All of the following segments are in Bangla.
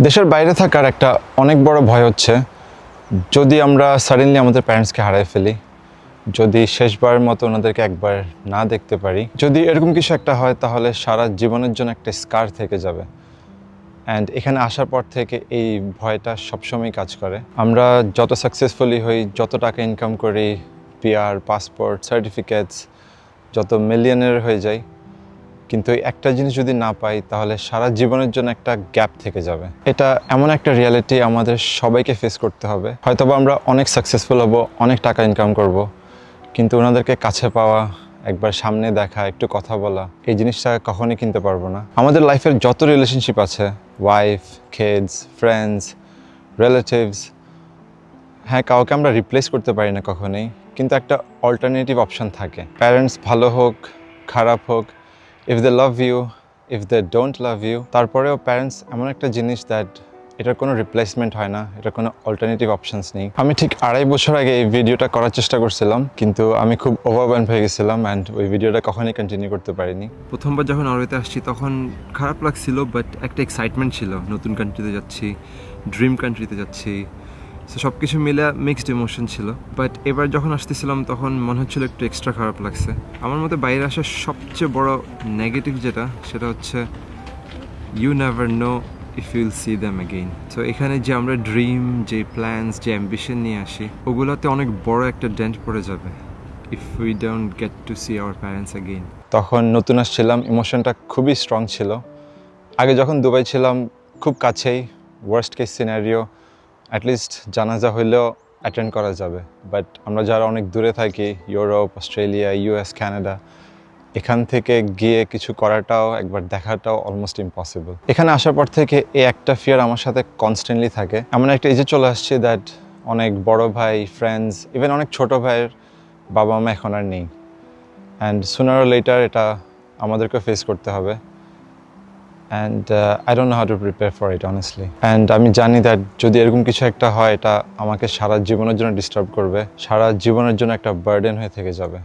দেশের বাইরে থাকার একটা অনেক বড় ভয় হচ্ছে যদি আমরা সাডেনলি আমাদের প্যারেন্টসকে হারিয়ে ফেলি, যদি শেষবারের মতো ওনাদেরকে একবার না দেখতে পারি, যদি এরকম কিছু একটা হয় তাহলে সারা জীবনের জন্য একটা স্কার থেকে যাবে। অ্যান্ড এখানে আসার পর থেকে এই ভয়টা সবসময় কাজ করে। আমরা যত সাকসেসফুলি হই, যত টাকা ইনকাম করি, পিআর, পাসপোর্ট, সার্টিফিকেটস যত মিলিয়নের হয়ে যায়, কিন্তু একটা জিনিস যদি না পাই তাহলে সারা জীবনের জন্য একটা গ্যাপ থেকে যাবে। এটা এমন একটা রিয়ালিটি আমাদের সবাইকে ফেস করতে হবে। হয়তোবা আমরা অনেক সাকসেসফুল হব, অনেক টাকা ইনকাম করব, কিন্তু ওনাদেরকে কাছে পাওয়া, একবার সামনে দেখা, একটু কথা বলা, এই জিনিসটা কখনই কিনতে পারবো না। আমাদের লাইফের যত রিলেশনশিপ আছে, ওয়াইফ, কিডস, ফ্রেন্ডস, রিলেটিভস, হ্যাঁ, কাউকে আমরা রিপ্লেস করতে পারি না কখনোই, কিন্তু একটা অল্টারনেটিভ অপশন থাকে। প্যারেন্টস ভালো হোক, খারাপ হোক, if they love you, if they don't love you, তারপরেও প্যারেন্টস এমন একটা জিনিস দ্যাট এটার কোনো রিপ্লেসমেন্ট হয় না, এটার কোনো অল্টারনেটিভ অপশনস নেই। আমি ঠিক 2.5 বছর আগে এই ভিডিওটা করার চেষ্টা করছিলাম, কিন্তু আমি খুব ওভারওয়েলমড হয়ে গেছিলাম অ্যান্ড ওই ভিডিওটা কখনোই কন্টিনিউ করতে পারিনি। প্রথমবার যখন নরওয়েতে আসছি তখন খারাপ লাগছিল, বাট একটা এক্সাইটমেন্ট ছিল, নতুন কান্ট্রিতে যাচ্ছি, ড্রিম কান্ট্রিতে যাচ্ছি, সো সব কিছু মিলে মিক্সড ইমোশন ছিল। বাট এবার যখন আসতেছিলাম তখন মনে হচ্ছিল একটু এক্সট্রা খারাপ লাগছে। আমার মতে বাইরে আসার সবচেয়ে বড় নেগেটিভ যেটা, সেটা হচ্ছে you never know if you will see them again. তো এখানে যে আমরা ড্রিম, যে প্ল্যানস, যে অ্যাম্বিশন নিয়ে আসি, ওগুলোতে অনেক বড় একটা ডেন্ট পড়ে যাবে if we don't get to see our parents again. তখন নতুন আসছিলাম, ইমোশনটা খুবই স্ট্রং ছিল। আগে যখন দুবাই ছিলাম, খুব কাছেই, ওয়ার্স্ট কেস সিনারিও অ্যাটলিস্ট জানাজা হইলেও অ্যাটেন্ড করা যাবে। বাট আমরা যারা অনেক দূরে থাকি, ইউরোপ, অস্ট্রেলিয়া, ইউএস, কানাডা, এখান থেকে গিয়ে কিছু করাটাও, একবার দেখাটাও অলমোস্ট ইম্পসিবল। এখানে আসার পর থেকে এই একটা ফিয়ার আমার সাথে কনস্ট্যান্টলি থাকে। এমন একটা এজে চলে আসছে দ্যাট অনেক বড় ভাই, ফ্রেন্ডস, ইভেন অনেক ছোট ভাইয়ের বাবা মা এখন আর নেই। অ্যান্ড সুনার অর লেটার এটা আমাদেরকে ফেস করতে হবে। And I don't know how to prepare for it honestly. And আমি জানি দ্যাট যদি এরকম কিছু একটা হয়, এটা আমাকে সারা জীবনের জন্য ডিস্টার্ব করবে, সারা জীবনের জন্য একটা বার্ডেন হয়ে থেকে যাবে।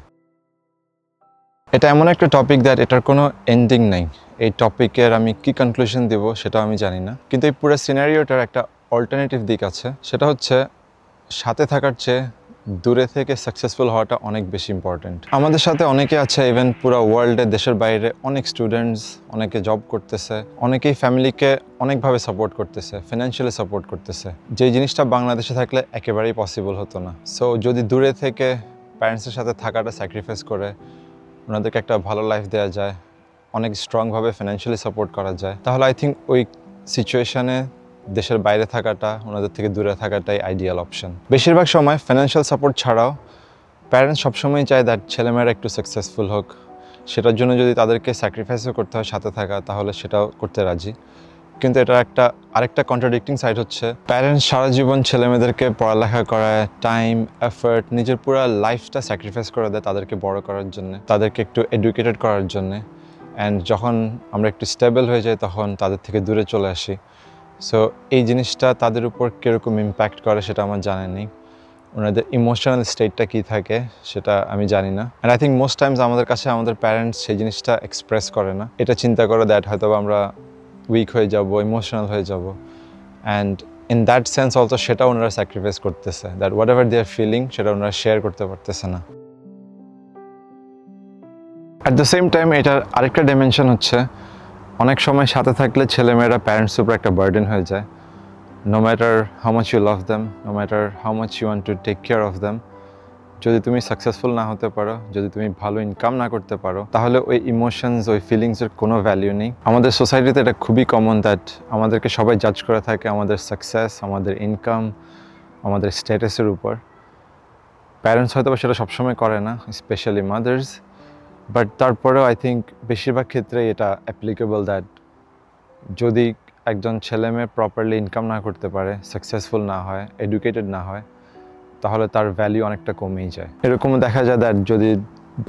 এটা এমন একটা টপিক দ্যাট এটার কোনো এন্ডিং নেই। এই টপিকের আমি কি কনক্লুশন দেব সেটাও আমি জানি না, কিন্তু এই পুরো সিনারিওটার একটা অল্টারনেটিভ দিক আছে। সেটা হচ্ছে সাথে থাকার চেয়ে দূরে থেকে সাকসেসফুল হওয়াটা অনেক বেশি ইম্পর্টেন্ট। আমাদের সাথে অনেকে আছে, ইভেন পুরো ওয়ার্ল্ডে, দেশের বাইরে অনেক স্টুডেন্টস, অনেকে জব করতেছে, অনেকেই ফ্যামিলিকে অনেকভাবে সাপোর্ট করতেছে, ফিনান্সিয়ালি সাপোর্ট করতেছে, যে জিনিসটা বাংলাদেশে থাকলে একেবারেই পসিবল হতো না। সো যদি দূরে থেকে প্যারেন্টসের সাথে থাকাটা স্যাক্রিফাইস করে ওনাদেরকে একটা ভালো লাইফ দেওয়া যায়, অনেক স্ট্রংভাবে ফিনান্সিয়ালি সাপোর্ট করা যায়, তাহলে আই থিঙ্ক ওই সিচুয়েশানে দেশের বাইরে থাকাটা, ওনাদের থেকে দূরে থাকাটাই আইডিয়াল অপশন। বেশিরভাগ সময় ফিনান্সিয়াল সাপোর্ট ছাড়াও প্যারেন্টস সবসময় চায় দ্যাট ছেলেমেয়েরা একটু সাকসেসফুল হোক। সেটার জন্য যদি তাদেরকে স্যাক্রিফাইসও করতে হয় সাথে থাকা, তাহলে সেটাও করতে রাজি। কিন্তু এটা আরেকটা কন্ট্রাডিক্টিং সাইড হচ্ছে, প্যারেন্টস সারা জীবন ছেলেমেয়েদেরকে পড়ালেখা করায়, টাইম, এফর্ট, নিজের পুরো লাইফটা স্যাক্রিফাইস করে দেয় তাদেরকে বড় করার জন্য, তাদেরকে একটু এডুকেটেড করার জন্যে। অ্যান্ড যখন আমরা একটু স্টেবল হয়ে যাই তখন তাদের থেকে দূরে চলে আসি। সো এই জিনিসটা তাদের উপর কীরকম ইম্প্যাক্ট করে সেটা আমার জানা নেই। ওনাদের ইমোশনাল স্টেটটা কী থাকে সেটা আমি জানি না। And I think most Times আমাদের কাছে আমাদের প্যারেন্টস সেই জিনিসটা এক্সপ্রেস করে না। এটা চিন্তা করে দ্যাট হয়তো আমরা উইক হয়ে যাব, ইমোশনাল হয়ে যাব। And in that sense also সেটা ওনারা স্যাক্রিফাইস করতেছে, that whatever they are feeling সেটা ওনারা শেয়ার করতে পারতেছে না। অ্যাট দ্য সেম টাইম এটার আরেকটা ডাইমেনশন হচ্ছে, অনেক সময় সাথে থাকলে ছেলেমেয়েরা প্যারেন্টসের উপর একটা বার্ডেন হয়ে যায়। No matter how much you love them, no matter how much you want to take care of them, যদি তুমি সাকসেসফুল না হতে পারো, যদি তুমি ভালো ইনকাম না করতে পারো, তাহলে ওই ইমোশনস, ওই ফিলিংসের কোনো ভ্যালিউ নেই। আমাদের সোসাইটিতে এটা খুবই কমন দ্যাট আমাদেরকে সবাই জাজ করে থাকে আমাদের সাকসেস, আমাদের ইনকাম, আমাদের স্ট্যাটাসের উপর। প্যারেন্টস হয়তো সেটা সবসময় করে না, স্পেশালি মাদার্স, বাট তারপরেও আই থিঙ্ক বেশিরভাগ ক্ষেত্রে এটা অ্যাপ্লিকেবল দ্যাট যদি একজন ছেলে মেয়ে প্রপারলি ইনকাম না করতে পারে, সাকসেসফুল না হয়, এডুকেটেড না হয়, তাহলে তার ভ্যালিউ অনেকটা কমেই যায়। এরকমও দেখা যায় দ্যাট যদি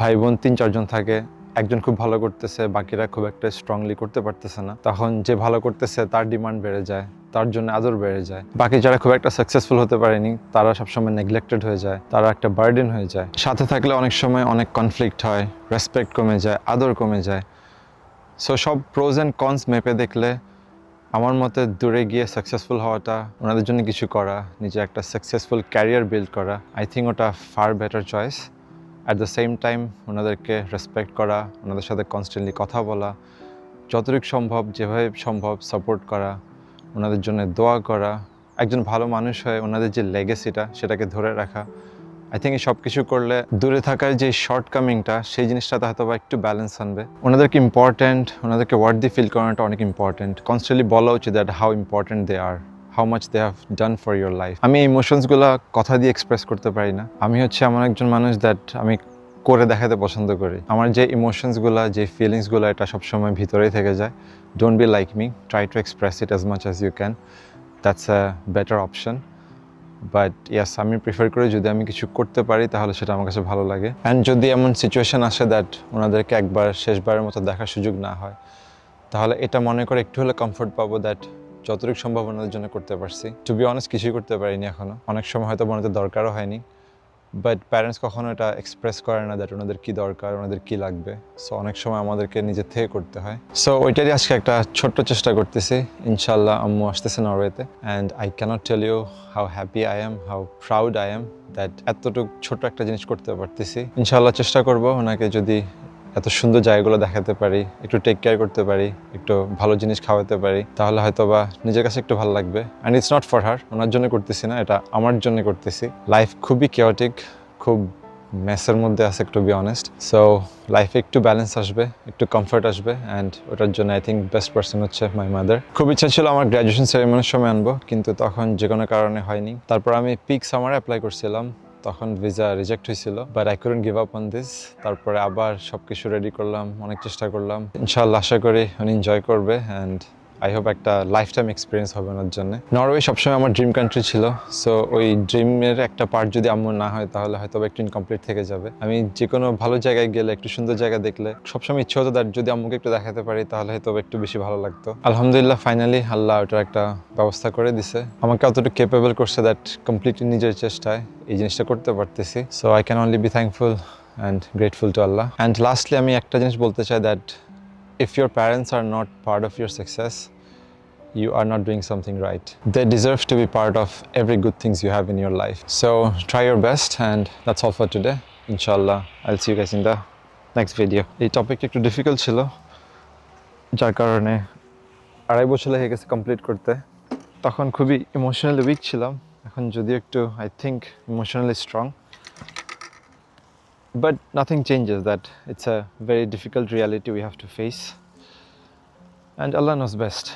ভাই বোন 3-4 জন থাকে, একজন খুব ভালো করতেছে, বাকিরা খুব একটা স্ট্রংলি করতে পারতেছে না, তখন যে ভালো করতেছে তার ডিমান্ড বেড়ে যায়, তার জন্য আদর বেড়ে যায়। বাকি যারা খুব একটা সাকসেসফুল হতে পারেনি তারা সবসময় নেগলেক্টেড হয়ে যায়, তারা একটা বার্ডেন হয়ে যায়। সাথে থাকলে অনেক সময় অনেক কনফ্লিক্ট হয়, রেসপেক্ট কমে যায়, আদর কমে যায়। সো সব প্রোজ অ্যান্ড কনস মেপে দেখলে আমার মতে দূরে গিয়ে সাকসেসফুল হওয়াটা, ওনাদের জন্য কিছু করা, নিজে একটা সাকসেসফুল ক্যারিয়ার বিল্ড করা, আই থিঙ্ক ওটা far better choice. At the same time ওনাদেরকে রেসপেক্ট করা, ওনাদের সাথে কনস্ট্যান্টলি কথা বলা, যতটুকু সম্ভব যেভাবে সম্ভব সাপোর্ট করা, ওনাদের জন্য দোয়া করা, একজন ভালো মানুষ হয়ে ওনাদের যে লেগেসিটা সেটাকে ধরে রাখা। আই থিঙ্ক এই সব কিছু করলে দূরে থাকার যে শর্টকামিংটা সেই জিনিসটাতে হয়তো বা একটু ব্যালেন্স আনবে। ওনাদেরকে ইম্পর্ট্যান্ট, ওনাদেরকে ওয়ার্থি ফিল করানোটা অনেক ইম্পর্ট্যান্ট। কনস্ট্যান্টলি বলা উচিত that how important they are, how much they have done for your life. আমি এই ইমোশনসগুলো কথা দিয়ে এক্সপ্রেস করতে পারি না। আমি হচ্ছে এমন একজন মানুষ দ্যাট আমি করে দেখাতে পছন্দ করি। আমার যে ইমোশনসগুলো, যে ফিলিংসগুলো, এটা সবসময় ভিতরেই থেকে যায়। Don't be like me, try to express it as much as you can, that's a better option. But yes, আমি প্রিফার করি যদি আমি কিছু করতে পারি তাহলে সেটা আমার কাছে ভালো লাগে। অ্যান্ড যদি এমন সিচুয়েশান আসে দ্যাট ওনাদেরকে একবার শেষবারের মতো দেখার সুযোগ না হয়, তাহলে এটা মনে করে একটু হলে কমফোর্ট পাবো দ্যাট যতটুকু সম্ভব ওনাদের জন্য করতে পারছি। টু বি অনেস্ট, কিছুই করতে পারিনি এখনও। অনেক সময় হয়তো ওনাদের দরকারও হয়নি, বাট প্যারেন্টস কখনো এটা এক্সপ্রেস করে না দ্যাট ওনাদের কী দরকার, ওনাদের কী লাগবে। সো অনেক সময় আমাদেরকে নিজের থেকে করতে হয়। সো ওইটারই আজকে একটা ছোট্ট চেষ্টা করতেছি। ইনশাল্লাহ আম্মু আসতেছে নরওয়েতে, and I can't tell you how happy I am, how proud I am that এতটুকু ছোট একটা জিনিস করতে পারতেছি। ইনশাল্লাহ চেষ্টা করব ওনাকে যদি এত সুন্দর জায়গাগুলো দেখাতে পারি, একটু টেক কেয়ার করতে পারি, একটু ভালো জিনিস খাওয়াতে পারি, তাহলে হয়তো বা নিজের কাছে একটু ভালো লাগবে। And it's not for her, ওনার জন্য করতেছি না, এটা আমার জন্য করতেছি। লাইফ খুবই কেওটিক, খুব মেসের মধ্যে আছে টু বি অনেস্ট। সো লাইফে একটু ব্যালেন্স আসবে, একটু কমফর্ট আসবে, অ্যান্ড ওটার জন্য আই থিঙ্ক বেস্ট পার্সন হচ্ছে মাই মাদার। খুব ইচ্ছা ছিল আমার গ্র্যাজুয়েশন সেরেমনির সময় আনবো, কিন্তু তখন যে কোনো কারণে হয়নি। তারপর আমি পিক সামারে অ্যাপ্লাই করছিলাম, তখন ভিসা রিজেক্ট হয়েছিল, but I couldn't give up on this. তারপরে আবার সব কিছু রেডি করলাম, অনেক চেষ্টা করলাম। ইনশাআল্লাহ আশা করি উনি এনজয় করবে, অ্যান্ড আই হোপ একটা লাইফ টাইম এক্সপিরিয়েন্স হবে ওনার জন্য। নরওয়ে সবসময় আমার ড্রিম কান্ট্রি ছিল। সো ওই ড্রিমের একটা পার্ট যদি আম্মুর না হয় তাহলে হয়তো একটু ইনকমপ্লিট থেকে যাবে। আমি যে কোনো ভালো জায়গায় গেলে, একটু সুন্দর জায়গা দেখলে সবসময় ইচ্ছে হতো দ্যাট যদি আম্মুকে একটু দেখাতে পারি তাহলে হয়তো একটু বেশি ভালো লাগতো। আলহামদুলিল্লাহ ফাইনালি আল্লাহ ওটার একটা ব্যবস্থা করে দিছে, আমাকে অতটুকু কেপেবল করছে দ্যাট কমপ্লিটলি নিজের চেষ্টায় এই জিনিসটা করতে পারতেছি। So I can only be thankful and grateful to Allah. And lastly আমি একটা জিনিস বলতে চাই that if your parents are not part of your success, you are not doing something right. They deserve to be part of every good things you have in your life. So try your best, and that's all for today. Inshallah, I'll see you guys in the next video. এই টপিকটা একটু ডিফিকাল্ট ছিল, যার কারণে 2.5 বছর লেগে গেছে কমপ্লিট করতে। তখন খুবই ইমোশনালি উইক ছিলাম, এখন যদিও একটু I think emotionally strong, but nothing changes that it's a very difficult reality we have to face, and Allah knows best.